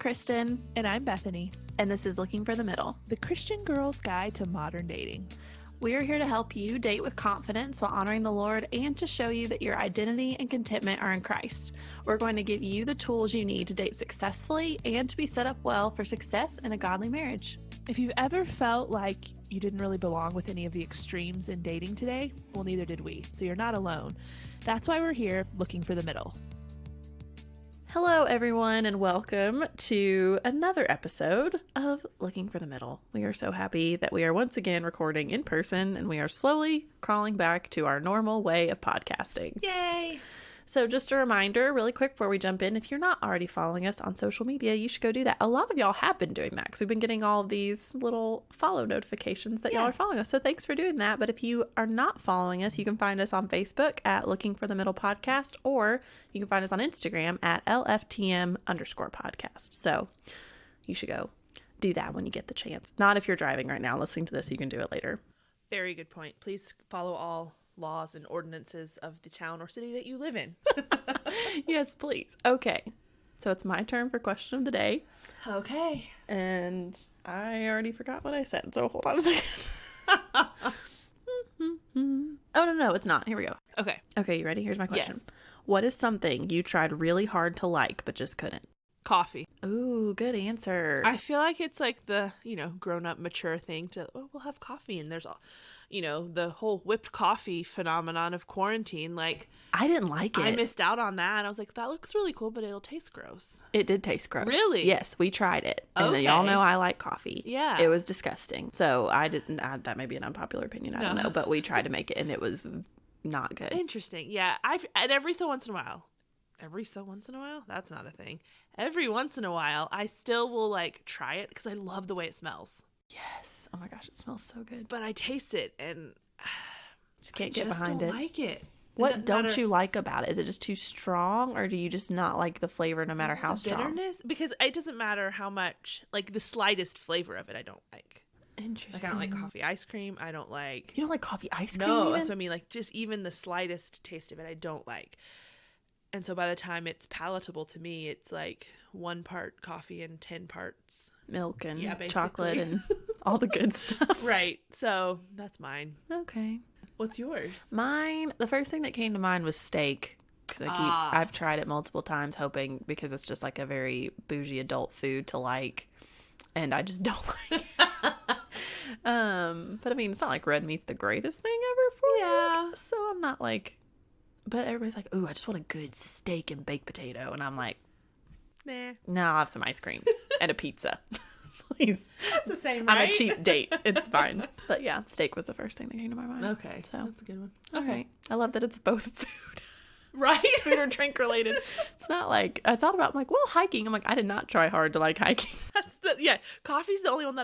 Kristen. And I'm Bethany, And this is Looking for the Middle. the Christian girl's guide to modern dating. We are here to help you date with confidence while honoring the Lord and to show you that your identity and contentment are in Christ. We're going to give you the tools you need to date successfully and to be set up well for success in a godly marriage. If you've ever felt like you didn't really belong with any of the extremes in dating today, well, neither did we. So you're not alone. That's why we're here looking for the middle. Hello, everyone, and welcome to another episode of Looking for the Middle. We are so happy that we are once again recording in person, and we are slowly crawling back to our normal way of podcasting. Yay! So just a reminder, really quick before we jump in, if you're not already following us on social media, you should go do that. A lot of y'all have been doing that because we've been getting all of these little follow notifications that y'all are following us. So thanks for doing that. But if you are not following us, you can find us on Facebook at Looking for the Middle Podcast, or you can find us on Instagram at LFTM_podcast. So you should go do that when you get the chance. Not if you're driving right now listening to this, you can do it later. Very good point. Please follow all laws and ordinances of the town or city that you live in. Yes, please. Okay. So it's my turn for question of the day. Okay. And I already forgot what I said, so hold on a second. Oh, no, it's not. Here we go. Okay. Okay, you ready? Here's my question. Yes. What is something you tried really hard to like but just couldn't? Coffee. Ooh, good answer. I feel like it's like the, grown up, mature thing to, we'll have coffee. And there's all, the whole whipped coffee phenomenon of quarantine. Like, I didn't like it. I missed out on that. I was like, that looks really cool, but it'll taste gross. It did taste gross. Really? Yes, we tried it. And Okay. y'all know I like coffee. Yeah. It was disgusting. So I didn't, that may be an unpopular opinion. I don't know. But we tried to make it and it was not good. Interesting. Yeah. And every so once in a while, that's not a thing. Every once in a while, I still will try it because I love the way it smells. Yes. Oh my gosh, it smells so good. But I taste it and Just can't I get just behind don't it. like it. What don't you like about it? Is it just too strong, or do you just not like the flavor no matter how strong? Bitterness? Because it doesn't matter how much, the slightest flavor of it I don't like. Interesting. I don't like coffee ice cream. I don't like... You don't like coffee ice cream? No, even? that's what I mean. Just even the slightest taste of it I don't like. And so by the time it's palatable to me, it's 1 part coffee and 10 parts milk and basically. chocolate and all the good stuff. Right. So that's mine. Okay. What's yours? Mine, the first thing that came to mind was steak. Because I've tried it multiple times hoping, because it's just a very bougie adult food to like. And I just don't like it. But I mean, it's not like red meat's the greatest thing ever for you. So I'm not but everybody's like, ooh, I just want a good steak and baked potato. And I'm like, Nah. no, I'll have some ice cream and a pizza. Please. That's the same, right? I'm a cheap date. It's fine. But yeah, steak was the first thing that came to my mind. Okay. So That's a good one. okay. I love that it's both food. Right? Food or drink related. It's not I thought about, well, hiking. I'm I did not try hard to like hiking. Coffee's the only one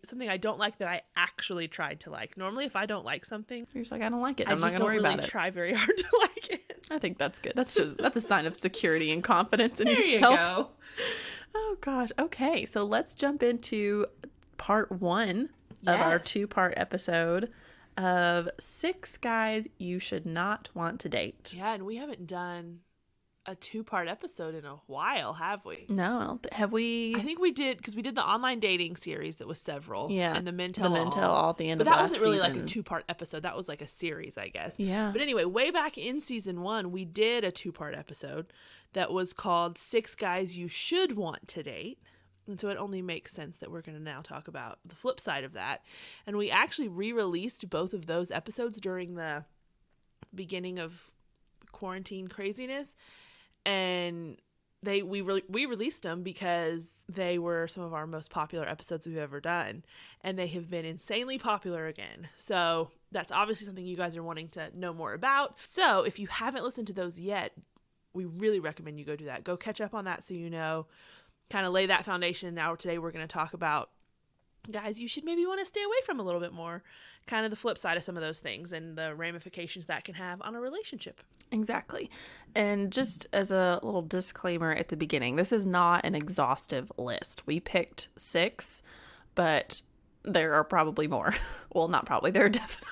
something I don't like that I actually tried to like. Normally, if I don't like something, You're just I don't like it. I I'm not just going to don't worry really about it. try very hard to like it. I think that's good. That's a sign of security and confidence in There yourself. you go. Oh gosh. Okay. So let's jump into part 1 of our Yes. 2-part episode of 6 guys you should not want to date. Yeah, and we haven't done a 2-part episode in a while, have we? No, I don't have we? I think we did, because we did the online dating series that was several. Yeah. And the Men Tell all at the end But of that last wasn't really season. a 2-part episode. That was a series, I guess. Yeah. But anyway, way back in season 1, we did a 2-part episode that was called 6 Guys You Should Want to Date. And so it only makes sense that we're going to now talk about the flip side of that. And we actually re-released both of those episodes during the beginning of quarantine craziness. And we released them because they were some of our most popular episodes we've ever done. And they have been insanely popular again. So that's obviously something you guys are wanting to know more about. So if you haven't listened to those yet, we really recommend you go do that. Go catch up on that so you know, kind of lay that foundation. Now today we're going to talk about guys you should maybe want to stay away from a little bit more, kind of the flip side of some of those things and the ramifications that can have on a relationship. Exactly. And just as a little disclaimer at the beginning, this is not an exhaustive list. We picked 6, but there are probably more. Well, not probably. There are definitely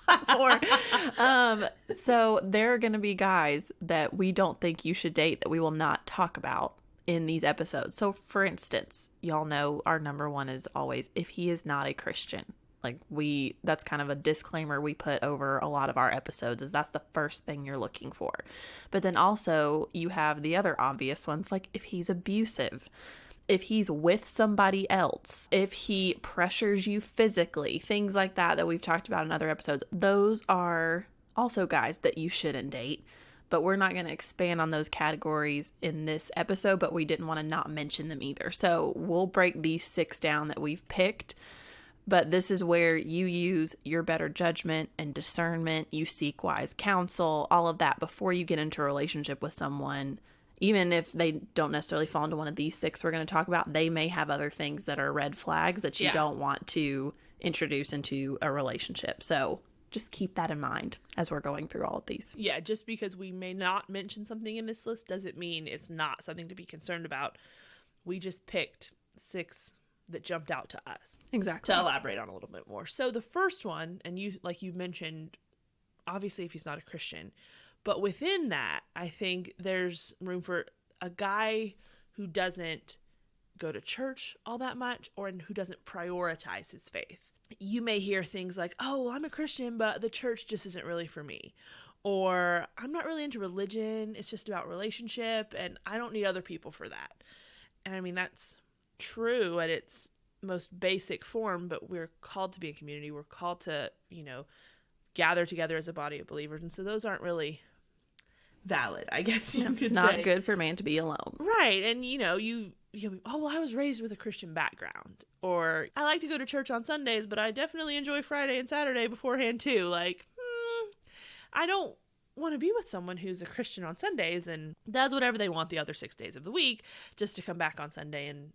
a lot more. So there are going to be guys that we don't think you should date that we will not talk about in these episodes. So for instance, y'all know our number one is always if he is not a Christian. Like that's kind of a disclaimer we put over a lot of our episodes, is that's the first thing you're looking for. But then also you have the other obvious ones, like if he's abusive, if he's with somebody else, if he pressures you physically, things like that we've talked about in other episodes. Those are also guys that you shouldn't date. But we're not going to expand on those categories in this episode, but we didn't want to not mention them either. So we'll break these 6 down that we've picked. But this is where you use your better judgment and discernment. You seek wise counsel, all of that before you get into a relationship with someone. Even if they don't necessarily fall into one of these 6 we're going to talk about, they may have other things that are red flags that you don't want to introduce into a relationship. So just keep that in mind as we're going through all of these. Yeah, just because we may not mention something in this list doesn't mean it's not something to be concerned about. We just picked 6 that jumped out to us. Exactly. To elaborate on a little bit more. So the first one, and you mentioned, obviously if he's not a Christian, but within that, I think there's room for a guy who doesn't go to church all that much, or who doesn't prioritize his faith. You may hear things like, oh, well, I'm a Christian, but the church just isn't really for me. Or I'm not really into religion. It's just about relationship, and I don't need other people for that. And I mean, that's true at its most basic form, but we're called to be a community. We're called to, gather together as a body of believers. And so those aren't really valid, I guess you could say. It's not good for man to be alone. Right. And, oh, well, I was raised with a Christian background, or I like to go to church on Sundays, but I definitely enjoy Friday and Saturday beforehand too. Like, I don't want to be with someone who's a Christian on Sundays and does whatever they want the other 6 days of the week just to come back on Sunday and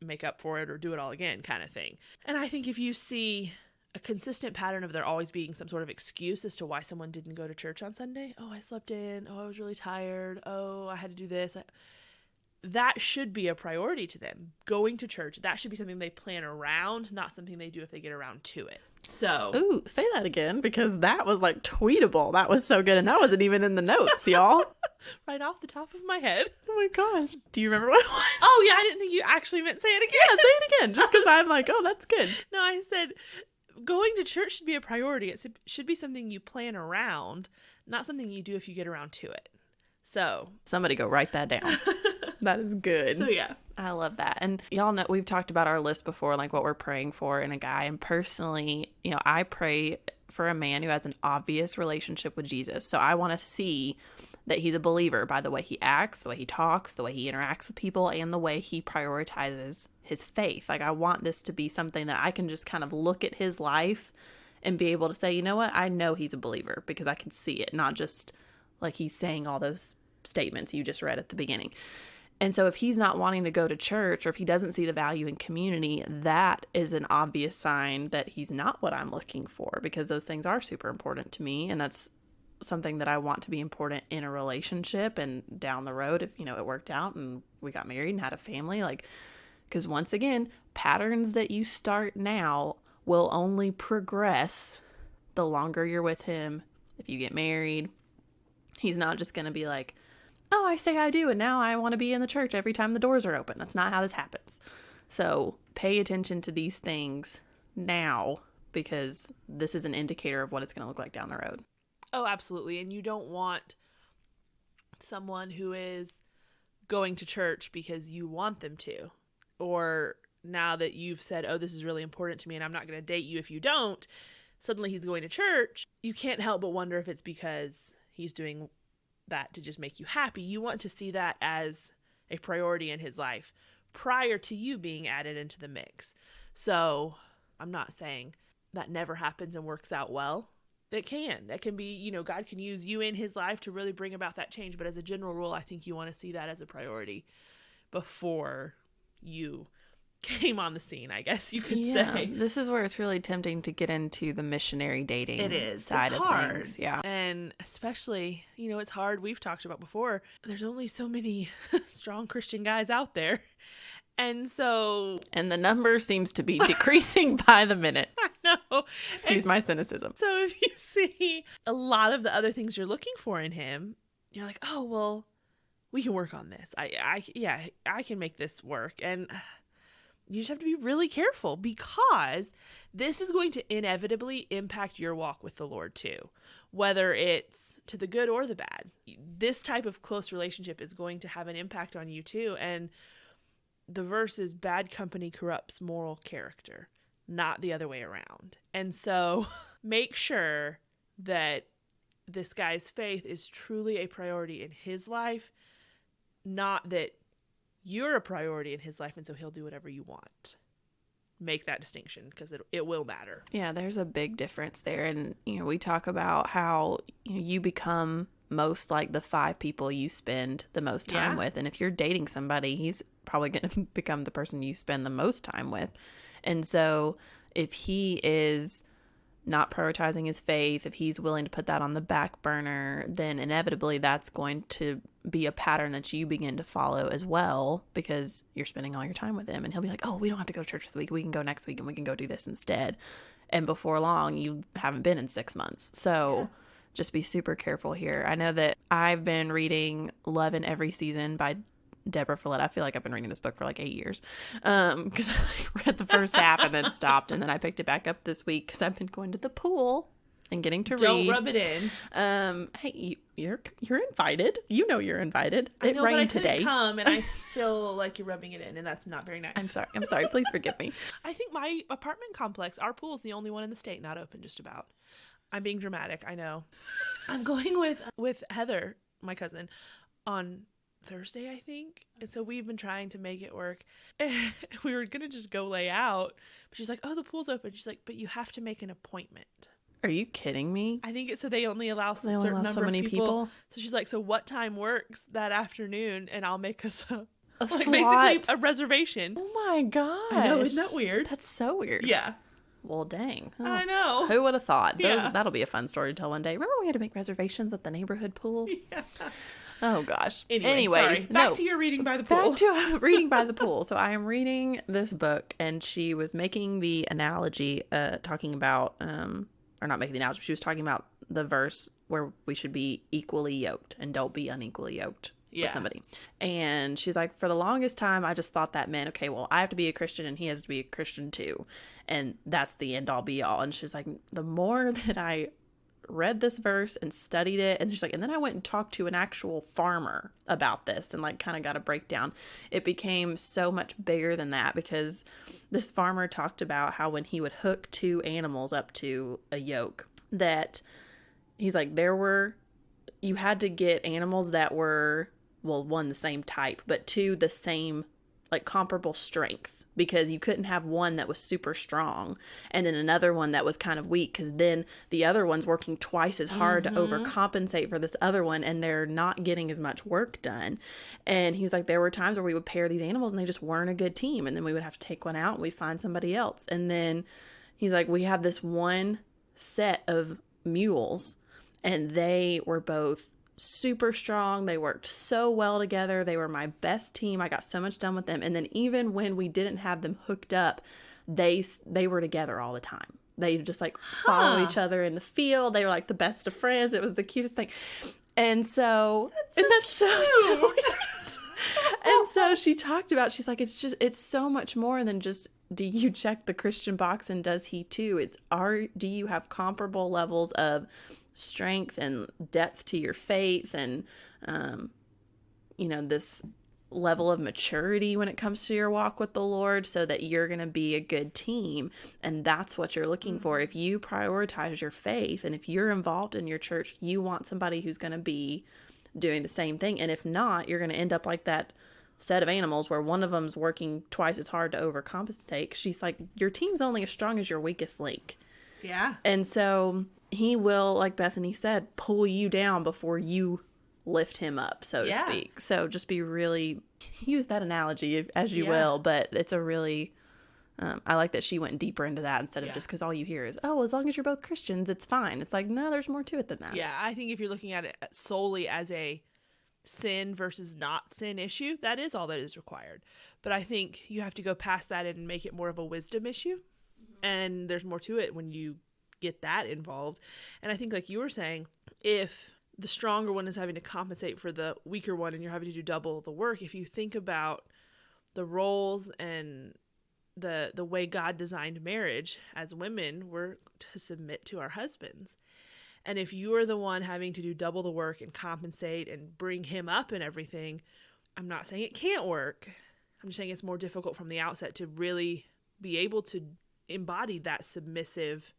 make up for it or do it all again kind of thing. And I think if you see a consistent pattern of there always being some sort of excuse as to why someone didn't go to church on Sunday, oh, I slept in, oh, I was really tired, oh, I had to do this, that should be a priority to them. Going to church, that should be something they plan around, not something they do if they get around to it. So, ooh, say that again, because that was like tweetable. That was so good, and that wasn't even in the notes, y'all. Right off the top of my head. Oh my gosh. Do you remember what it was? Oh yeah, I didn't think you actually meant say it again. Yeah, say it again, just because I'm like, oh, that's good. No, I said going to church should be a priority. It should be something you plan around, not something you do if you get around to it. So somebody go write that down. That is good. So yeah, I love that. And y'all know we've talked about our list before, like what we're praying for in a guy. And personally, I pray for a man who has an obvious relationship with Jesus. So I want to see that he's a believer by the way he acts, the way he talks, the way he interacts with people, and the way he prioritizes his faith. Like, I want this to be something that I can just kind of look at his life and be able to say, you know what, I know he's a believer because I can see it, not just like he's saying all those statements you just read at the beginning. And so if he's not wanting to go to church, or if he doesn't see the value in community, that is an obvious sign that he's not what I'm looking for, because those things are super important to me. And that's something that I want to be important in a relationship and down the road if, it worked out and we got married and had a family. Like, because once again, patterns that you start now will only progress the longer you're with him. If you get married, he's not just going to be like, oh, I say I do, and now I want to be in the church every time the doors are open. That's not how this happens. So pay attention to these things now, because this is an indicator of what it's going to look like down the road. Oh, absolutely. And you don't want someone who is going to church because you want them to, or now that you've said, oh, this is really important to me and I'm not going to date you if you don't, suddenly he's going to church. You can't help but wonder if it's because he's doing that to just make you happy. You want to see that as a priority in his life prior to you being added into the mix. So I'm not saying that never happens and works out well. That can be, God can use you in his life to really bring about that change. But as a general rule, I think you want to see that as a priority before you came on the scene, I guess you could say. This is where it's really tempting to get into the missionary dating side of things. Yeah. And especially, it's hard. We've talked about before, there's only so many strong Christian guys out there. And the number seems to be decreasing by the minute. I know. Excuse my cynicism. So if you see a lot of the other things you're looking for in him, you're like, oh, well, we can work on this. I can make this work. And you just have to be really careful, because this is going to inevitably impact your walk with the Lord too, whether it's to the good or the bad. This type of close relationship is going to have an impact on you too. And the verse is, bad company corrupts moral character, not the other way around. And so make sure that this guy's faith is truly a priority in his life, not that you're a priority in his life and so he'll do whatever you want. Make that distinction, because it will matter. Yeah, there's a big difference there. And, we talk about how you become most like the 5 people you spend the most time with. And if you're dating somebody, he's probably going to become the person you spend the most time with. And so if he is not prioritizing his faith, if he's willing to put that on the back burner, then inevitably that's going to be a pattern that you begin to follow as well, because you're spending all your time with him. And he'll be like, oh, we don't have to go to church this week. We can go next week and we can go do this instead. And before long, you haven't been in 6 months. So just be super careful here. I know that I've been reading Love in Every Season by Deborah Follett. I feel like I've been reading this book for like 8 years, because I read the first half and then stopped, and then I picked it back up this week because I've been going to the pool and getting to read. Don't rub it in. Hey, you're invited. You're invited. I know, but I rained couldn't today. come, and I feel like you're rubbing it in, and that's not very nice. I'm sorry. Please forgive me. I think my apartment complex, our pool is the only one in the state not open. Just about. I'm being dramatic, I know. I'm going with Heather, my cousin, on Thursday, I think. And so we've been trying to make it work. We were going to just go lay out. But she's like, oh, the pool's open. She's like, but you have to make an appointment. Are you kidding me? I think it's so they only allow They only allow so many people. So she's like, so what time works that afternoon? And I'll make us a like slot. basically a reservation. Oh my gosh. I know, isn't that weird? That's so weird. Yeah. Well, dang. Oh. I know. Who would have thought? Yeah. That'll be a fun story to tell one day. Remember we had to make reservations at the neighborhood pool? Yeah. Oh, gosh. Anyways, sorry. Back to your reading by the pool. Back to reading by the pool. So I am reading this book, and she was making the analogy, talking about, or not making the analogy, she was talking about the verse where we should be equally yoked and don't be unequally yoked with somebody. And she's like, for the longest time, I just thought that meant, okay, well, I have to be a Christian and he has to be a Christian too. And that's the end all be all. And she's like, the more that I read this verse and studied it, and she's like, and then I went and talked to an actual farmer about this and like kind of got a breakdown, it became so much bigger than that, because this farmer talked about how when he would hook 2 animals up to a yoke, that he's like, you had to get animals that were, well, 1, the same type, but 2, the same, like comparable strength, because you couldn't have one that was super strong and then another one that was kind of weak, because then the other one's working twice as hard to overcompensate for this other one, and they're not getting as much work done. And he's like, there were times where we would pair these animals and they just weren't a good team, and then we would have to take one out and we'd find somebody else. And then he's like, we have this one set of mules, and they were both super strong. They worked so well together. They were my best team. I got so much done with them. And then even when we didn't have them hooked up, they were together all the time. They just like follow each other in the field. They were like the best of friends. It was the cutest thing. And so, that's so sweet. And so she talked about, she's like, it's so much more than just, do you check the Christian box and does he too? Do you have comparable levels of strength and depth to your faith, and this level of maturity when it comes to your walk with the Lord, so that you're going to be a good team. And that's what you're looking for. If you prioritize your faith, and if you're involved in your church, you want somebody who's going to be doing the same thing. And if not, you're going to end up like that set of animals where one of them's working twice as hard to overcompensate. She's like, your team's only as strong as your weakest link. Yeah. And so he will, like Bethany said, pull you down before you lift him up, so to speak. So just be really, use that analogy as you will, but it's a really, I like that she went deeper into that instead of just, because all you hear is, oh, as long as you're both Christians, it's fine. It's like, no, there's more to it than that. Yeah, I think if you're looking at it solely as a sin versus not sin issue, that is all that is required. But I think you have to go past that and make it more of a wisdom issue. And there's more to it when you get that involved. And I think, like you were saying, if the stronger one is having to compensate for the weaker one and you're having to do double the work. If you think about the roles and the way God designed marriage, as women, we're to submit to our husbands. And if you are the one having to do double the work and compensate and bring him up and everything, I'm not saying it can't work. I'm just saying it's more difficult from the outset to really be able to embody that submissive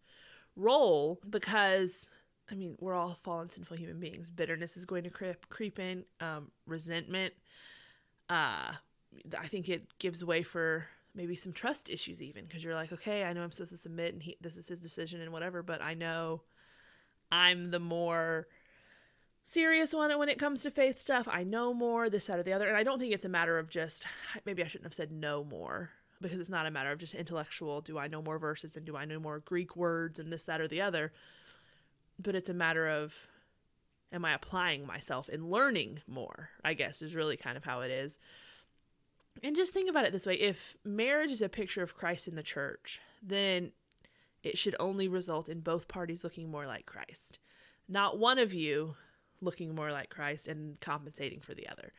role because, I mean, we're all fallen, sinful human beings. Bitterness is going to creep in, resentment. I think it gives way for maybe some trust issues even because you're like, okay, I know I'm supposed to submit and this is his decision and whatever, but I know I'm the more serious one when it comes to faith stuff. I know more, this, that, or the other. And I don't think it's a matter of just, maybe I shouldn't have said know more because it's not a matter of just intellectual, do I know more verses and do I know more Greek words and this, that, or the other. But it's a matter of, am I applying myself and learning more, I guess is really kind of how it is. And just think about it this way. If marriage is a picture of Christ in the church, then it should only result in both parties looking more like Christ. Not one of you looking more like Christ and compensating for the other.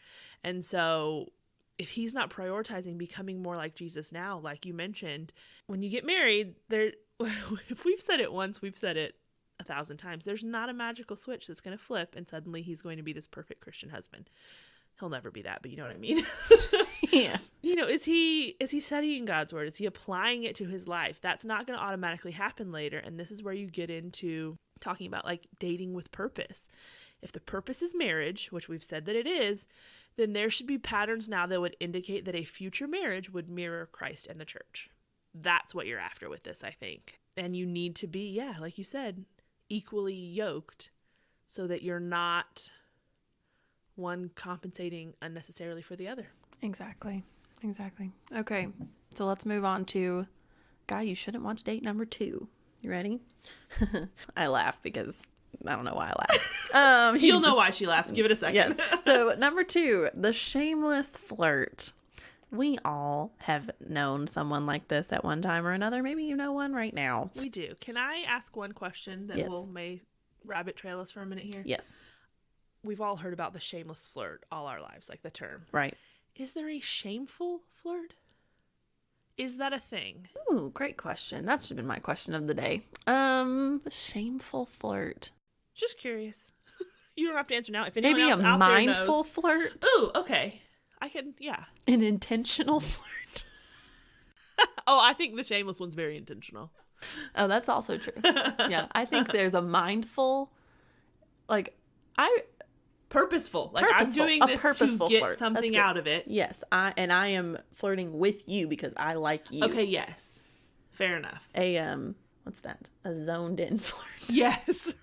And so if he's not prioritizing becoming more like Jesus now, like you mentioned, when you get married, if we've said it once, we've said it 1,000 times. There's not a magical switch that's going to flip and suddenly he's going to be this perfect Christian husband. He'll never be that, but you know what I mean? Yeah. You know, is he studying God's word? Is he applying it to his life? That's not going to automatically happen later. And this is where you get into talking about like dating with purpose. If the purpose is marriage, which we've said that it is, then there should be patterns now that would indicate that a future marriage would mirror Christ and the church. That's what you're after with this, I think. And you need to be, yeah, like you said, equally yoked so that you're not one compensating unnecessarily for the other. Exactly. Okay, so let's move on to guy you shouldn't want to date number 2. You ready? I laugh because I don't know why I laugh. You'll know why she laughs. Give it a second. Yes. So number 2, the shameless flirt. We all have known someone like this at one time or another. Maybe you know one right now. We do. Can I ask one question that Yes. may rabbit trail us for a minute here? Yes. We've all heard about the shameless flirt all our lives, like the term. Right. Is there a shameful flirt? Is that a thing? Ooh, great question. That should have been my question of the day. Shameful flirt. Just curious. You don't have to answer now. If anyone Maybe else a out there mindful knows. flirt. Ooh, okay. I can, yeah. An intentional flirt. Oh, I think the shameless one's very intentional. Oh, that's also true. Yeah, I think there's a mindful, Purposeful. Like Purposeful. I'm doing A this purposeful to get flirt. something That's good. out of it. Yes, I am flirting with you because I like you. Okay, yes. Fair enough. What's that? A zoned in flirt. Yes.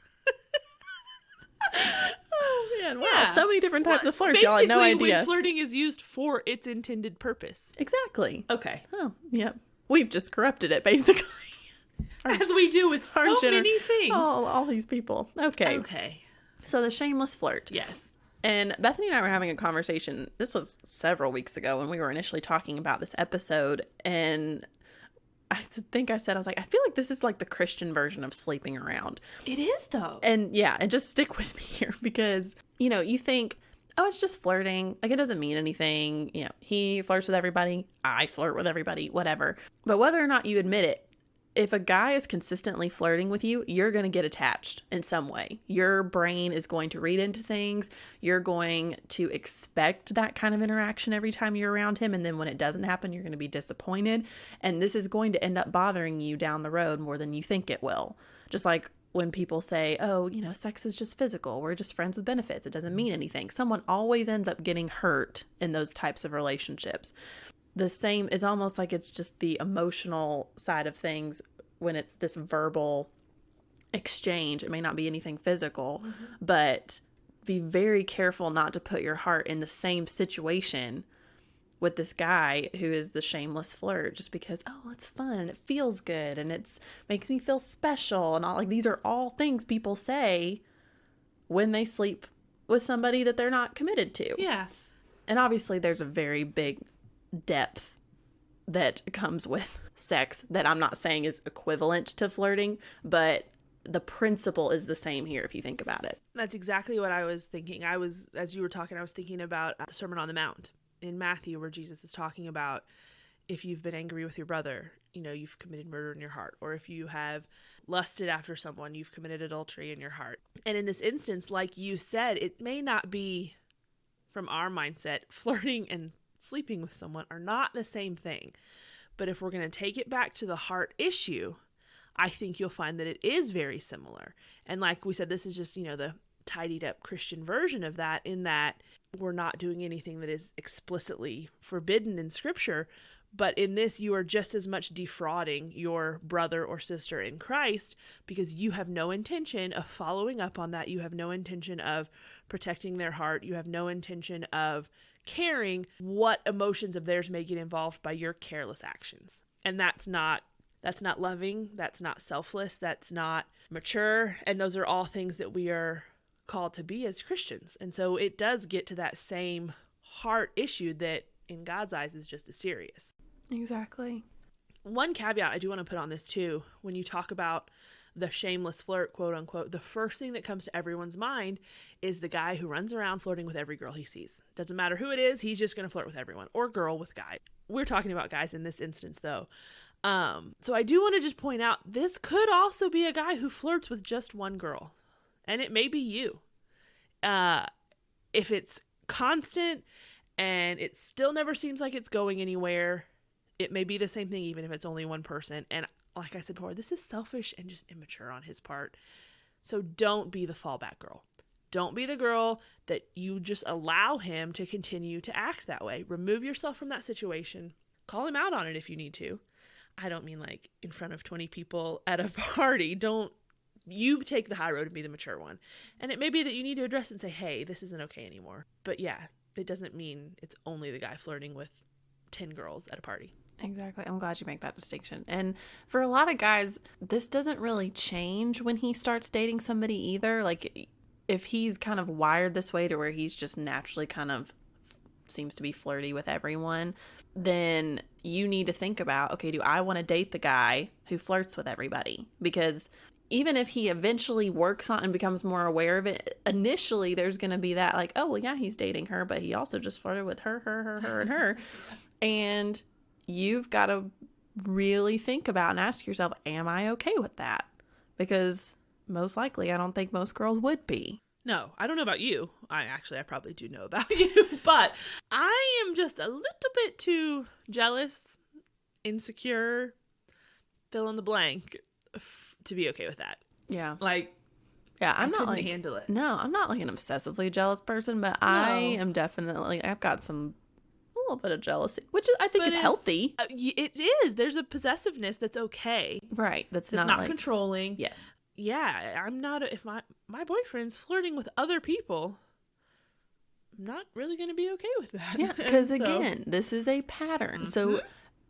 Oh man, wow, Yeah. so many different types of flirts. Y'all had no Basically, idea. when flirting is used for its intended purpose. Exactly. Okay. Oh, yep. We've just corrupted it basically. As we do with so many things. All these people. Okay. Okay. So the shameless flirt. Yes. And Bethany and I were having a conversation. This was several weeks ago when we were initially talking about this episode. And I think I said, I was like, I feel like this is like the Christian version of sleeping around. It is, though. And yeah, and just stick with me here because, you know, you think, oh, it's just flirting. Like, it doesn't mean anything. You know, he flirts with everybody. I flirt with everybody, whatever. But whether or not you admit it, if a guy is consistently flirting with you, you're going to get attached in some way. Your brain is going to read into things. You're going to expect that kind of interaction every time you're around him. And then when it doesn't happen, you're going to be disappointed. And this is going to end up bothering you down the road more than you think it will. Just like when people say, oh, you know, sex is just physical. We're just friends with benefits. It doesn't mean anything. Someone always ends up getting hurt in those types of relationships. The same, it's almost like it's just the emotional side of things when it's this verbal exchange. It may not be anything physical, but be very careful not to put your heart in the same situation with this guy who is the shameless flirt just because, oh, it's fun and it feels good and it's makes me feel special and all. Like, these are all things people say when they sleep with somebody that they're not committed to. Yeah. And obviously there's a very big depth that comes with sex that I'm not saying is equivalent to flirting, but the principle is the same here if you think about it. That's exactly what I was thinking. As you were talking, I was thinking about the Sermon on the Mount in Matthew, where Jesus is talking about if you've been angry with your brother, you've committed murder in your heart. Or if you have lusted after someone, you've committed adultery in your heart. And in this instance, like you said, it may not be, from our mindset, flirting and sleeping with someone are not the same thing. But if we're going to take it back to the heart issue, I think you'll find that it is very similar. And like we said, this is just, the tidied up Christian version of that, in that we're not doing anything that is explicitly forbidden in Scripture. But in this, you are just as much defrauding your brother or sister in Christ, because you have no intention of following up on that. You have no intention of protecting their heart. You have no intention of caring what emotions of theirs may get involved by your careless actions. And that's not loving. That's not selfless. That's not mature. And those are all things that we are called to be as Christians. And so it does get to that same heart issue that in God's eyes is just as serious. Exactly. One caveat I do want to put on this too, when you talk about the shameless flirt, quote unquote, the first thing that comes to everyone's mind is the guy who runs around flirting with every girl he sees. Doesn't matter who it is, he's just going to flirt with everyone, or girl with guy. We're talking about guys in this instance though. So I do want to just point out, this could also be a guy who flirts with just one girl, and it may be you. If it's constant and it still never seems like it's going anywhere, it may be the same thing even if it's only one person. And like I said before, this is selfish and just immature on his part. So don't be the fallback girl. Don't be the girl that you just allow him to continue to act that way. Remove yourself from that situation. Call him out on it if you need to. I don't mean like in front of 20 people at a party. Don't you take the high road and be the mature one. And it may be that you need to address it and say, hey, this isn't okay anymore. But yeah, it doesn't mean it's only the guy flirting with 10 girls at a party. Exactly. I'm glad you make that distinction. And for a lot of guys, this doesn't really change when he starts dating somebody either. Like, if he's kind of wired this way to where he's just naturally kind of seems to be flirty with everyone, then you need to think about, okay, do I want to date the guy who flirts with everybody? Because even if he eventually works on and becomes more aware of it, initially there's going to be that like, oh, well, yeah, he's dating her, but he also just flirted with her, and her. And you've got to really think about and ask yourself, am I okay with that? Because most likely, I don't think most girls would be. No, I don't know about you. I probably do know about you, but I am just a little bit too jealous, insecure, fill in the blank, to be okay with that. Yeah. Like, yeah, I couldn't handle it. No, I'm not like an obsessively jealous person, but no. I am definitely, I've got a little bit of jealousy, which I think is healthy. It is. There's a possessiveness that's okay. Right. That's not like, controlling. Yes. Yeah, I'm not, if my boyfriend's flirting with other people, I'm not really going to be okay with that. Yeah, because again, this is a pattern. Mm-hmm. So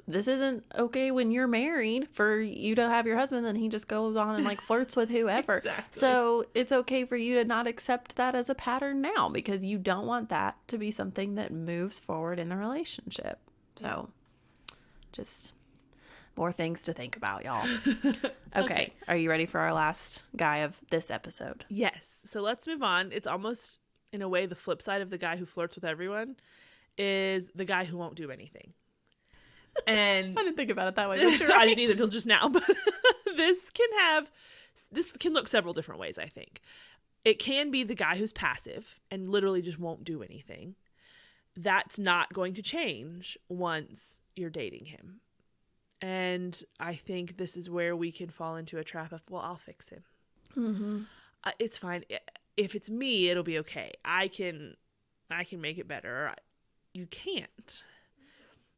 this isn't okay when you're married for you to have your husband and he just goes on and like flirts with whoever. Exactly. So it's okay for you to not accept that as a pattern now, because you don't want that to be something that moves forward in the relationship. So just more things to think about, y'all. Okay. Are you ready for our last guy of this episode? Yes. So let's move on. It's almost, in a way, the flip side of the guy who flirts with everyone is the guy who won't do anything. And I didn't think about it that way. But you're right. I didn't either till just now. But this can look several different ways, I think. It can be the guy who's passive and literally just won't do anything. That's not going to change once you're dating him. And I think this is where we can fall into a trap of, well, I'll fix him. Mm-hmm. It's fine. If it's me, it'll be okay. I can make it better. You can't.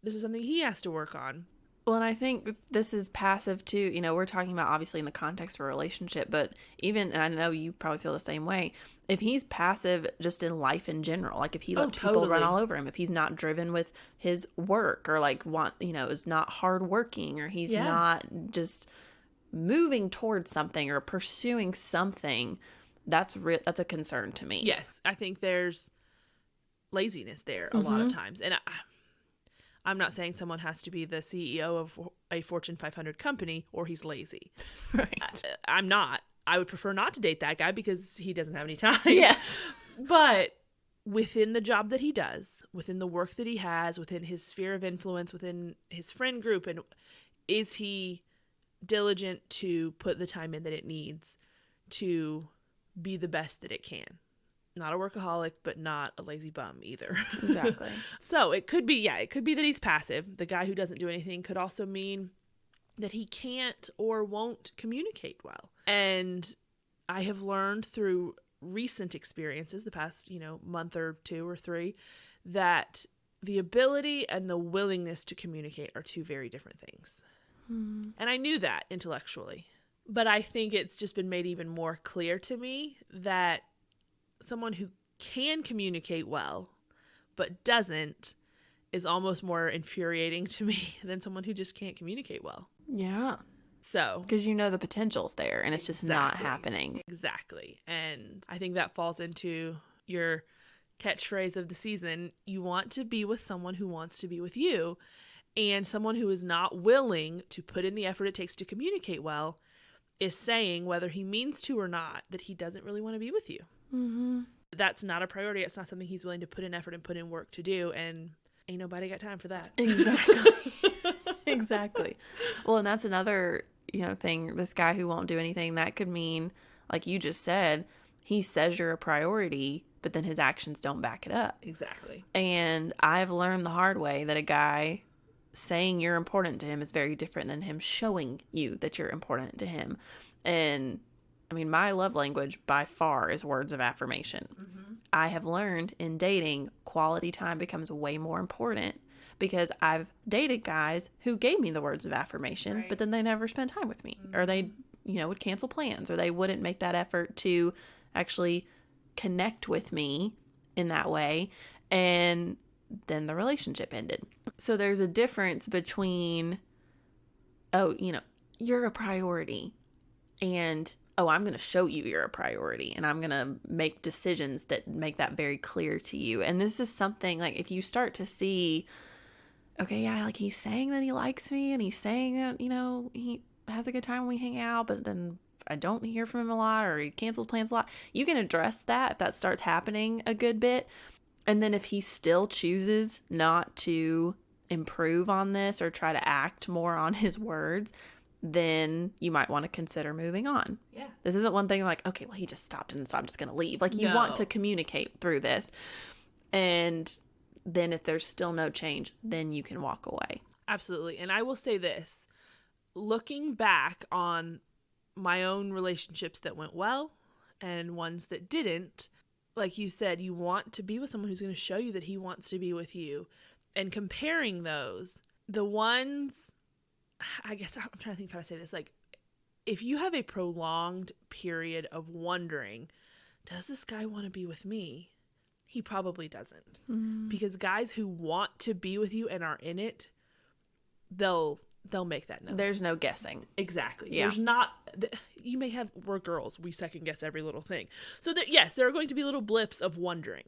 This is something he has to work on. Well, and I think this is passive too. You know, we're talking about obviously in the context of a relationship, but even, and I know you probably feel the same way, if he's passive just in life in general, like if he lets people run all over him, if he's not driven with his work or like is not hardworking, or he's not just moving towards something or pursuing something, that's a concern to me. Yes, I think there's laziness there a lot of times. And I'm not saying someone has to be the CEO of a Fortune 500 company or he's lazy. Right. I'm not. I would prefer not to date that guy because he doesn't have any time. Yes. But within the job that he does, within the work that he has, within his sphere of influence, within his friend group, and is he diligent to put the time in that it needs to be the best that it can? Not a workaholic, but not a lazy bum either. Exactly. So it could be that he's passive. The guy who doesn't do anything could also mean that he can't or won't communicate well. And I have learned through recent experiences, the past, month or 2 or 3, that the ability and the willingness to communicate are 2 very different things. And I knew that intellectually, but I think it's just been made even more clear to me that someone who can communicate well but doesn't is almost more infuriating to me than someone who just can't communicate well. Yeah. So, Because the potential's there and it's just not happening. Exactly. And I think that falls into your catchphrase of the season. You want to be with someone who wants to be with you, and someone who is not willing to put in the effort it takes to communicate well is saying, whether he means to or not, that he doesn't really want to be with you. Mm-hmm. That's not a priority. It's not something he's willing to put in effort and put in work to do. And ain't nobody got time for that. Exactly. Exactly. Well, and that's another, thing, this guy who won't do anything, that could mean, like you just said, he says you're a priority, but then his actions don't back it up. Exactly. And I've learned the hard way that a guy saying you're important to him is very different than him showing you that you're important to him. And I mean, my love language by far is words of affirmation. Mm-hmm. I have learned in dating, quality time becomes way more important because I've dated guys who gave me the words of affirmation, right, but then they never spent time with me, mm-hmm, or they, would cancel plans, or they wouldn't make that effort to actually connect with me in that way. And then the relationship ended. So there's a difference between, you're a priority, and I'm going to show you you're a priority, and I'm going to make decisions that make that very clear to you. And this is something, like, if you start to see, okay, yeah, like, he's saying that he likes me, and he's saying that, he has a good time when we hang out, but then I don't hear from him a lot, or he cancels plans a lot. You can address that if that starts happening a good bit. And then if he still chooses not to improve on this or try to act more on his words, then you might want to consider moving on. Yeah. This isn't one thing like, okay, well, he just stopped, and so I'm just going to leave. Like, you want to communicate through this. And then if there's still no change, then you can walk away. Absolutely. And I will say this, looking back on my own relationships that went well and ones that didn't, like you said, you want to be with someone who's going to show you that he wants to be with you. And comparing those, the ones, I guess I'm trying to think how to say this. Like, if you have a prolonged period of wondering, does this guy want to be with me? He probably doesn't. Mm. Because guys who want to be with you and are in it, they'll make that known. There's no guessing. Exactly. Yeah. There's not, we're girls, we second guess every little thing. So yes, there are going to be little blips of wondering.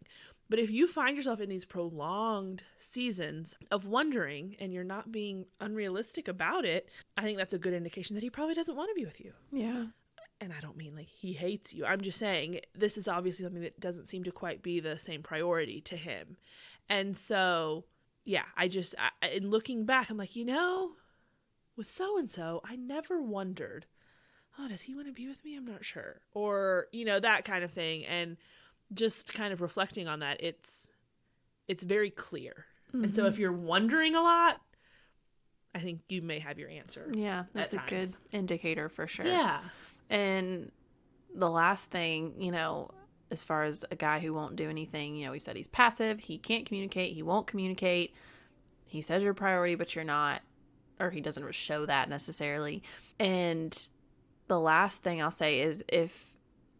But if you find yourself in these prolonged seasons of wondering and you're not being unrealistic about it, I think that's a good indication that he probably doesn't want to be with you. Yeah. And I don't mean like he hates you. I'm just saying this is obviously something that doesn't seem to quite be the same priority to him. And so, yeah, in looking back, I'm like, with so-and-so, I never wondered, does he want to be with me? I'm not sure. Or, that kind of thing. And just kind of reflecting on that, it's very clear. Mm-hmm. And so if you're wondering a lot, I think you may have your answer. Yeah, that's a good indicator for sure. Yeah. And the last thing, as far as a guy who won't do anything, we said he's passive, he can't communicate, he won't communicate, he says you're a priority, but you're not, or he doesn't show that necessarily. And the last thing I'll say is if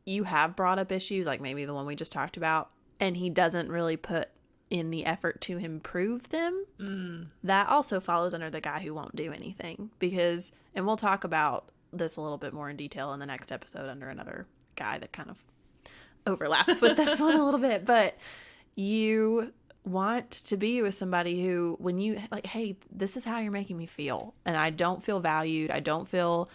you have brought up issues, like maybe the one we just talked about, and he doesn't really put in the effort to improve them, that also follows under the guy who won't do anything. Because, and we'll talk about this a little bit more in detail in the next episode under another guy that kind of overlaps with this one a little bit, but you want to be with somebody who, when you like, hey, this is how you're making me feel, and I don't feel valued, I don't feel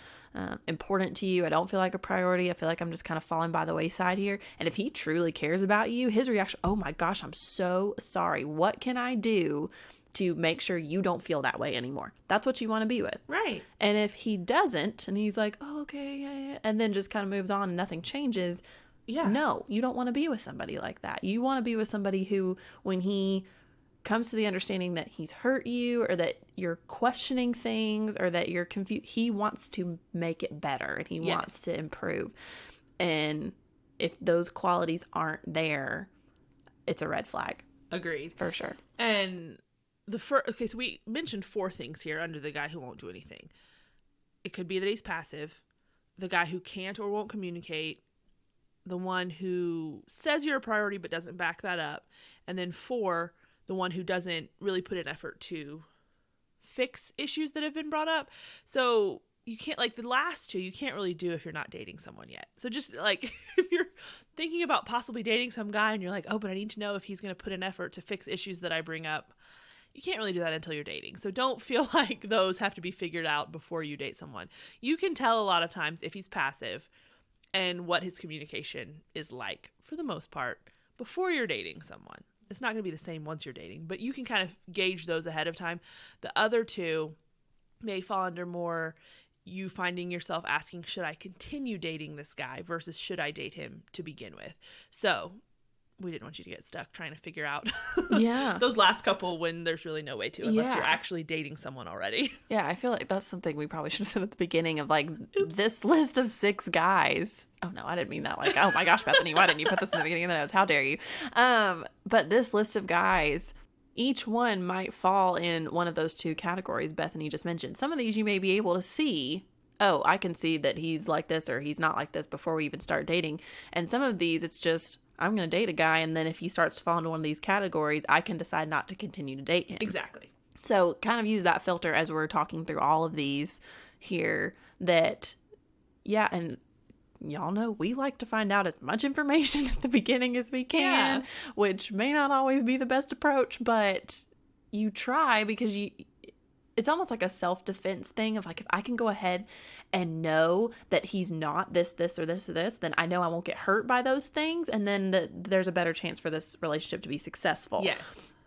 important to you. I don't feel like a priority. I feel like I'm just kind of falling by the wayside here. And if he truly cares about you, his reaction, oh my gosh, I'm so sorry. What can I do to make sure you don't feel that way anymore? That's what you want to be with. Right. And if he doesn't, and he's like, oh, okay, yeah, and then just kind of moves on and nothing changes, Yeah. no, you don't want to be with somebody like that. You want to be with somebody who, when he comes to the understanding that he's hurt you or that you're questioning things or that you're confused, he wants to make it better and he wants to improve. And if those qualities aren't there, it's a red flag. Agreed. For sure. And okay, so we mentioned 4 things here under the guy who won't do anything. It could be that he's passive, the guy who can't or won't communicate, the one who says you're a priority but doesn't back that up, and then 4, the one who doesn't really put an effort to fix issues that have been brought up. So you can't, like the last 2, you can't really do if you're not dating someone yet. So just like if you're thinking about possibly dating some guy and you're like, oh, but I need to know if he's going to put an effort to fix issues that I bring up, you can't really do that until you're dating. So don't feel like those have to be figured out before you date someone. You can tell a lot of times if he's passive and what his communication is like, for the most part, before you're dating someone. It's not going to be the same once you're dating, but you can kind of gauge those ahead of time. The other 2 may fall under more you finding yourself asking, should I continue dating this guy versus should I date him to begin with? So we didn't want you to get stuck trying to figure out those last couple when there's really no way to, unless you're actually dating someone already. Yeah, I feel like that's something we probably should have said at the beginning of like this list of 6 guys. Oh no, I didn't mean that. Like, oh my gosh, Bethany, why didn't you put this in the beginning of the notes? How dare you? But this list of guys, each one might fall in one of those 2 categories Bethany just mentioned. Some of these you may be able to see, oh, I can see that he's like this or he's not like this before we even start dating. And some of these, it's just, I'm going to date a guy, and then if he starts to fall into one of these categories, I can decide not to continue to date him. Exactly. So kind of use that filter as we're talking through all of these here that, yeah, and y'all know we like to find out as much information at the beginning as we can, which may not always be the best approach, but you try because it's almost like a self-defense thing of like, if I can go ahead and know that he's not this, or this, or this, then I know I won't get hurt by those things. And then there's a better chance for this relationship to be successful. Yes.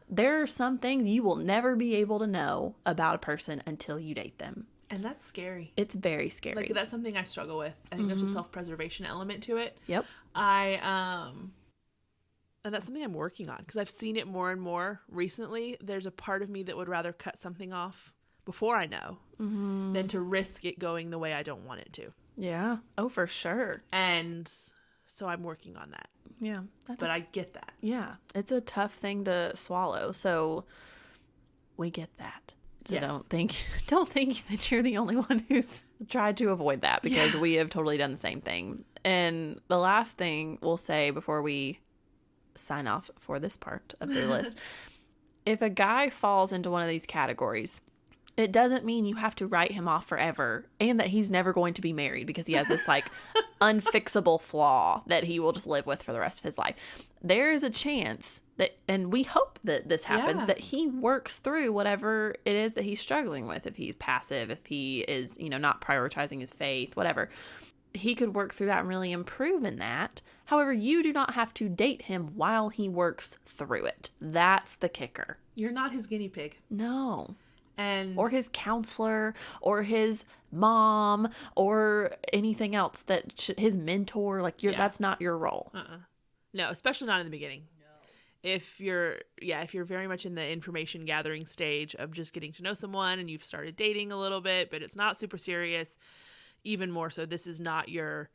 There are some things you will never be able to know about a person until you date them. And that's scary. It's very scary. Like, that's something I struggle with. I think there's a self-preservation element to it. Yep. And that's something I'm working on because I've seen it more and more recently. There's a part of me that would rather cut something off before I know than to risk it going the way I don't want it to. Yeah. Oh, for sure. And so I'm working on that. Yeah. But I get that. Yeah. It's a tough thing to swallow. So we get that. So don't think that you're the only one who's tried to avoid that, because we have totally done the same thing. And the last thing we'll say before we sign off for this part of the list, if a guy falls into one of these categories, it doesn't mean you have to write him off forever and that he's never going to be married because he has this like unfixable flaw that he will just live with for the rest of his life. There is a chance that, and we hope that this happens, that he works through whatever it is that he's struggling with. If he's passive, if he is, not prioritizing his faith, whatever, he could work through that and really improve in that. However, you do not have to date him while he works through it. That's the kicker. You're not his guinea pig. No. And or his counselor or his mom or anything else his mentor, like that's not your role. No, especially not in the beginning. No. If you're very much in the information gathering stage of just getting to know someone and you've started dating a little bit, but it's not super serious, even more so, this is not your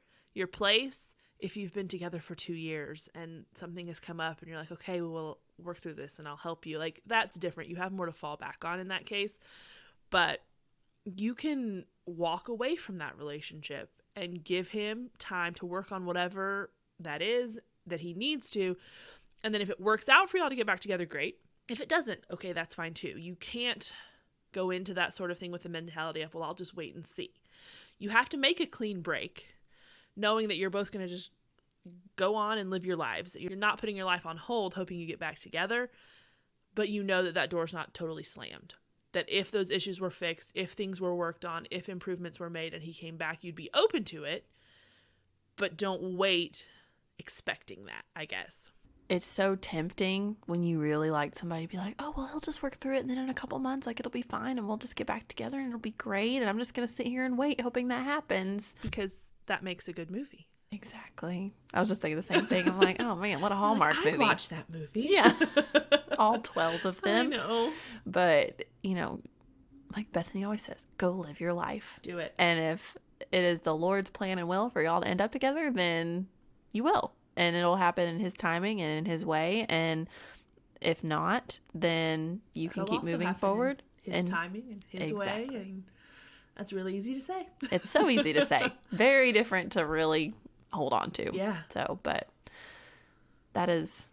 place. If you've been together for 2 years and something has come up and you're like, okay, we'll work through this and I'll help you. Like, that's different. You have more to fall back on in that case. But you can walk away from that relationship and give him time to work on whatever that is that he needs to. And then if it works out for y'all to get back together, great. If it doesn't, okay, that's fine too. You can't go into that sort of thing with the mentality of, well, I'll just wait and see. You have to make a clean break, knowing that you're both going to just go on and live your lives. You're not putting your life on hold, hoping you get back together, but you know that door's not totally slammed. that if those issues were fixed, if things were worked on, if improvements were made and he came back, you'd be open to it. But don't wait expecting that, I guess. It's so tempting when you really like somebody to be like, oh, well, he'll just work through it. And then in a couple months, like, it'll be fine. And we'll just get back together and it'll be great. And I'm just going to sit here and wait, hoping that happens. Because that makes a good movie. Exactly. I was just thinking the same thing. I'm like, oh, man, what a Hallmark movie. I'd watch that movie. Yeah. All 12 of them. I know. But, you know, like Bethany always says, go live your life. Do it. And if it is the Lord's plan and will for y'all to end up together, then you will. And it'll happen in his timing and in his way. And if not, then you can keep moving forward. His timing and his way. And that's really easy to say. It's so easy to say. Very different to really hold on to. Yeah. So, but that is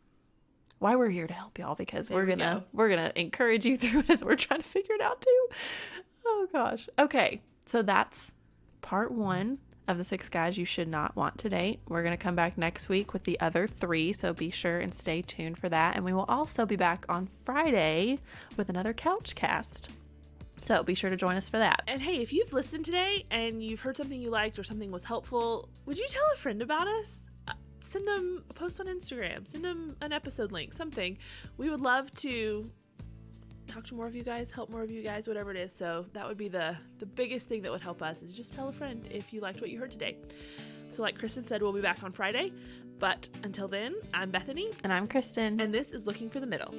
why we're here to help y'all, because we're gonna encourage you through it as we're trying to figure it out too. Oh gosh. Okay. So that's part 1 of the 6 guys you should not want to date. We're going to come back next week with the other 3, so be sure and stay tuned for that. And we will also be back on Friday with another couch cast. So be sure to join us for that. And hey, if you've listened today and you've heard something you liked or something was helpful, would you tell a friend about us? Send them a post on Instagram. Send them an episode link, something. We would love to talk to more of you guys, help more of you guys, whatever it is. So that would be the biggest thing that would help us, is just tell a friend if you liked what you heard today. So like Kristen said, we'll be back on Friday. But until then, I'm Bethany. And I'm Kristen. And this is Looking for the Middle.